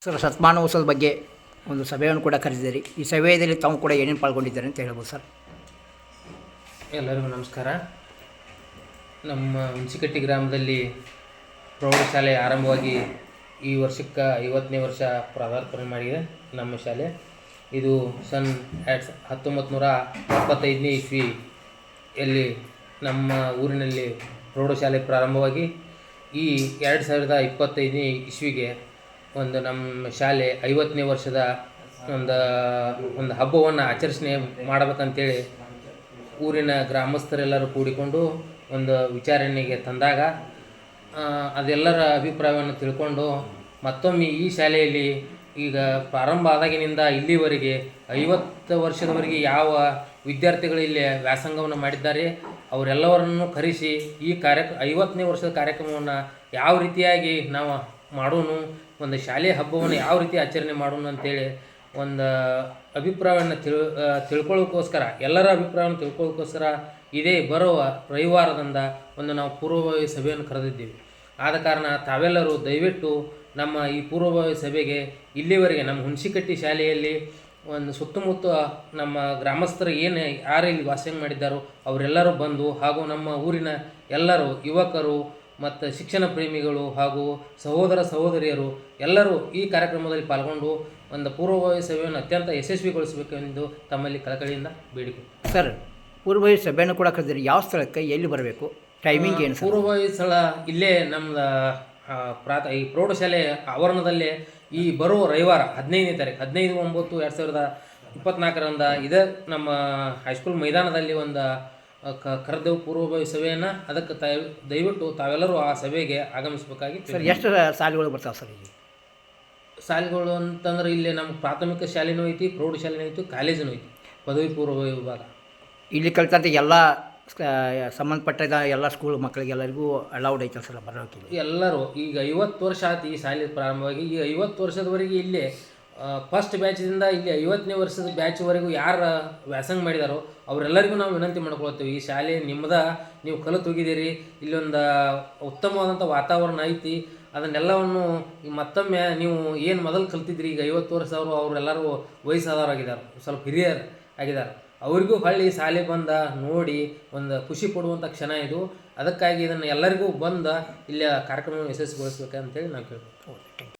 Sir, ಶತಮಾನೋತ್ಸವದ ಬಗ್ಗೆ ಒಂದು ಸಭೆಯನ್ನು ಕೂಡ ಕರೆದಿದ್ದೀರಿ. ಈ ಸಭೆಯಲ್ಲಿ ತಾವು ಕೂಡ ಏನೇನು ಪಾಲ್ಗೊಂಡಿದ್ದಾರೆ ಅಂತ ಹೇಳ್ಬೋದು ಸರ್? ಎಲ್ಲರಿಗೂ ನಮಸ್ಕಾರ. ನಮ್ಮ ಹುಣಸಿಕಟ್ಟಿ ಗ್ರಾಮದಲ್ಲಿ ಪ್ರೌಢಶಾಲೆ ಆರಂಭವಾಗಿ ಈ ವರ್ಷಕ್ಕೆ 50ನೇ ವರ್ಷ ಪದಾರ್ಪಣೆ ಮಾಡಿದೆ ನಮ್ಮ ಶಾಲೆ. ಇದು 1975ನೇ ಇಸ್ವಿಯಲ್ಲಿ ನಮ್ಮ ಊರಿನಲ್ಲಿ ಪ್ರೌಢಶಾಲೆ ಪ್ರಾರಂಭವಾಗಿ ಈ 2025ನೇ ಇಸ್ವಿಗೆ ಒಂದು ನಮ್ಮ ಶಾಲೆ 50ನೇ ವರ್ಷದ ಒಂದು ಹಬ್ಬವನ್ನು ಆಚರಿಸಣೆ ಮಾಡಬೇಕಂತೇಳಿ ಊರಿನ ಗ್ರಾಮಸ್ಥರೆಲ್ಲರೂ ಕೂಡಿಕೊಂಡು ಒಂದು ವಿಚಾರಣೆಗೆ ತಂದಾಗ ಅದೆಲ್ಲರ ಅಭಿಪ್ರಾಯವನ್ನು ತಿಳ್ಕೊಂಡು ಮತ್ತೊಮ್ಮೆ ಈ ಶಾಲೆಯಲ್ಲಿ ಈಗ ಪ್ರಾರಂಭ ಆದಾಗಿನಿಂದ ಇಲ್ಲಿವರೆಗೆ 50 ವರ್ಷದವರೆಗೆ ಯಾವ ವಿದ್ಯಾರ್ಥಿಗಳು ಇಲ್ಲಿ ವ್ಯಾಸಂಗವನ್ನು ಮಾಡಿದ್ದಾರೆ ಅವರೆಲ್ಲವರನ್ನು ಕರೆಸಿ ಈ 50ನೇ ವರ್ಷದ ಕಾರ್ಯಕ್ರಮವನ್ನು ಯಾವ ರೀತಿಯಾಗಿ ನಾವು ಮಾಡೋಣ, ಒಂದು ಶಾಲೆಯ ಹಬ್ಬವನ್ನು ಯಾವ ರೀತಿ ಆಚರಣೆ ಮಾಡೋಣ ಅಂತೇಳಿ ಒಂದು ಅಭಿಪ್ರಾಯವನ್ನು ತಿಳ್ಕೊಳ್ಳೋಕ್ಕೋಸ್ಕರ ಎಲ್ಲರ ಅಭಿಪ್ರಾಯವನ್ನು ತಿಳ್ಕೊಳ್ಳೋಕ್ಕೋಸ್ಕರ ಇದೇ ಬರುವ ರವಿವಾರದಿಂದ ಒಂದು ನಾವು ಪೂರ್ವಭಾವಿ ಸಭೆಯನ್ನು ಕರೆದಿದ್ದೀವಿ. ಆದ ಕಾರಣ ತಾವೆಲ್ಲರೂ ದಯವಿಟ್ಟು ನಮ್ಮ ಈ ಪೂರ್ವಭಾವಿ ಸಭೆಗೆ ಇಲ್ಲಿವರೆಗೆ ನಮ್ಮ ಹುಣಸಿಕಟ್ಟಿ ಶಾಲೆಯಲ್ಲಿ ಒಂದು ಸುತ್ತಮುತ್ತ ನಮ್ಮ ಗ್ರಾಮಸ್ಥರು ಏನು ಯಾರು ಇಲ್ಲಿ ವಾಸ ಮಾಡಿದ್ದಾರೋ ಅವರೆಲ್ಲರೂ ಬಂದು ಹಾಗೂ ನಮ್ಮ ಊರಿನ ಎಲ್ಲರೂ ಯುವಕರು ಮತ್ತು ಶಿಕ್ಷಣ ಪ್ರೇಮಿಗಳು ಹಾಗೂ ಸಹೋದರ ಸಹೋದರಿಯರು ಎಲ್ಲರೂ ಈ ಕಾರ್ಯಕ್ರಮದಲ್ಲಿ ಪಾಲ್ಗೊಂಡು ಒಂದು ಪೂರ್ವಭಾವಿ ಸಭೆಯನ್ನು ಅತ್ಯಂತ ಯಶಸ್ವಿಗೊಳಿಸಬೇಕೆಂದು ತಮ್ಮಲ್ಲಿ ಕಳಕಳಿಯಿಂದ ಬೇಡಿಕೆ. ಸರ್, ಪೂರ್ವಭಾವಿ ಸಭೆಯನ್ನು ಕೂಡ ಕರೆದಿರಿ. ಯಾವ ಸ್ಥಳಕ್ಕೆ ಎಲ್ಲಿ ಬರಬೇಕು, ಟೈಮಿಂಗ್ ಏನು? ಪೂರ್ವಭಾವಿ ಸ್ಥಳ ಇಲ್ಲೇ ನಮ್ಮದು ಈ ಪ್ರೌಢಶಾಲೆ ಆವರಣದಲ್ಲೇ ಈ ಬರುವ ರವಿವಾರ 15ನೇ ತಾರೀಕು 15/9/2024 ಇದೇ ನಮ್ಮ ಹೈಸ್ಕೂಲ್ ಮೈದಾನದಲ್ಲಿ ಒಂದು ಕರೆದೆವು ಪೂರ್ವಭಾವಿ ಸಭೆಯನ್ನು. ಅದಕ್ಕೆ ದಯವಿಟ್ಟು ತಾವೆಲ್ಲರೂ ಆ ಸಭೆಗೆ ಆಗಮಿಸಬೇಕಾಗಿ. ಸರ್, ಎಷ್ಟು ಶಾಲೆಗಳು ಬರ್ತಾವೆ ಸರ್? ಇಲ್ಲಿ ಶಾಲೆಗಳು ಅಂತಂದ್ರೆ ಇಲ್ಲಿ ನಮ್ಮ ಪ್ರಾಥಮಿಕ ಶಾಲೆನೂ ಐತಿ, ಪ್ರೌಢಶಾಲೆನೂ ಐತಿ, ಕಾಲೇಜೂ ಐತಿ, ಪದವಿ ಪೂರ್ವ ವಿಭಾಗ. ಇಲ್ಲಿ ಕಲಿತಂಥ ಎಲ್ಲ ಸಂಬಂಧಪಟ್ಟ ಎಲ್ಲ ಸ್ಕೂಲ್ ಮಕ್ಕಳಿಗೆಲ್ಲರಿಗೂ ಅಲೌಡ್ ಐತೆ ಸರ್ ಬರೋಕೆ? ಎಲ್ಲರೂ ಈಗ 50 ವರ್ಷ ಆಯ್ತು ಈ ಶಾಲೆ ಪ್ರಾರಂಭವಾಗಿ. ಈ 50 ವರ್ಷದವರೆಗೆ ಇಲ್ಲೇ ಫಸ್ಟ್ ಬ್ಯಾಚಿಂದ ಇಲ್ಲಿ 50ನೇ ವರ್ಷದ ಬ್ಯಾಚ್ವರೆಗೂ ಯಾರು ವ್ಯಾಸಂಗ ಮಾಡಿದಾರೋ ಅವರೆಲ್ಲರಿಗೂ ನಾವು ವಿನಂತಿ ಮಾಡ್ಕೊಳ್ತೀವಿ, ಈ ಶಾಲೆ ನಿಮ್ಮದ, ನೀವು ಕಲಿತು ಹೋಗಿದ್ದೀರಿ, ಇಲ್ಲೊಂದು ಉತ್ತಮವಾದಂಥ ವಾತಾವರಣ ಐತಿ, ಅದನ್ನೆಲ್ಲವನ್ನು ಮತ್ತೊಮ್ಮೆ ನೀವು ಏನು ಮೊದಲು ಕಲ್ತಿದ್ರಿ ಈಗ 50 ವರ್ಷದವರು ಅವರೆಲ್ಲರೂ ವಯಸ್ಸಾದವರಾಗಿದ್ದಾರೆ, ಸ್ವಲ್ಪ ಹಿರಿಯರು ಆಗಿದ್ದಾರೆ, ಅವರಿಗೂ ಹೊಳ್ಳಿ ಶಾಲೆ ಬಂದ ನೋಡಿ ಒಂದು ಖುಷಿ ಪಡುವಂಥ ಕ್ಷಣ ಇದು. ಅದಕ್ಕಾಗಿ ಇದನ್ನು ಎಲ್ಲರಿಗೂ ಬಂದು ಇಲ್ಲಿ ಕಾರ್ಯಕ್ರಮ ಯಶಸ್ವಿಗೊಳಿಸ್ಬೇಕಂತೇಳಿ ನಾವು ಕೇಳ್ಬೋದು.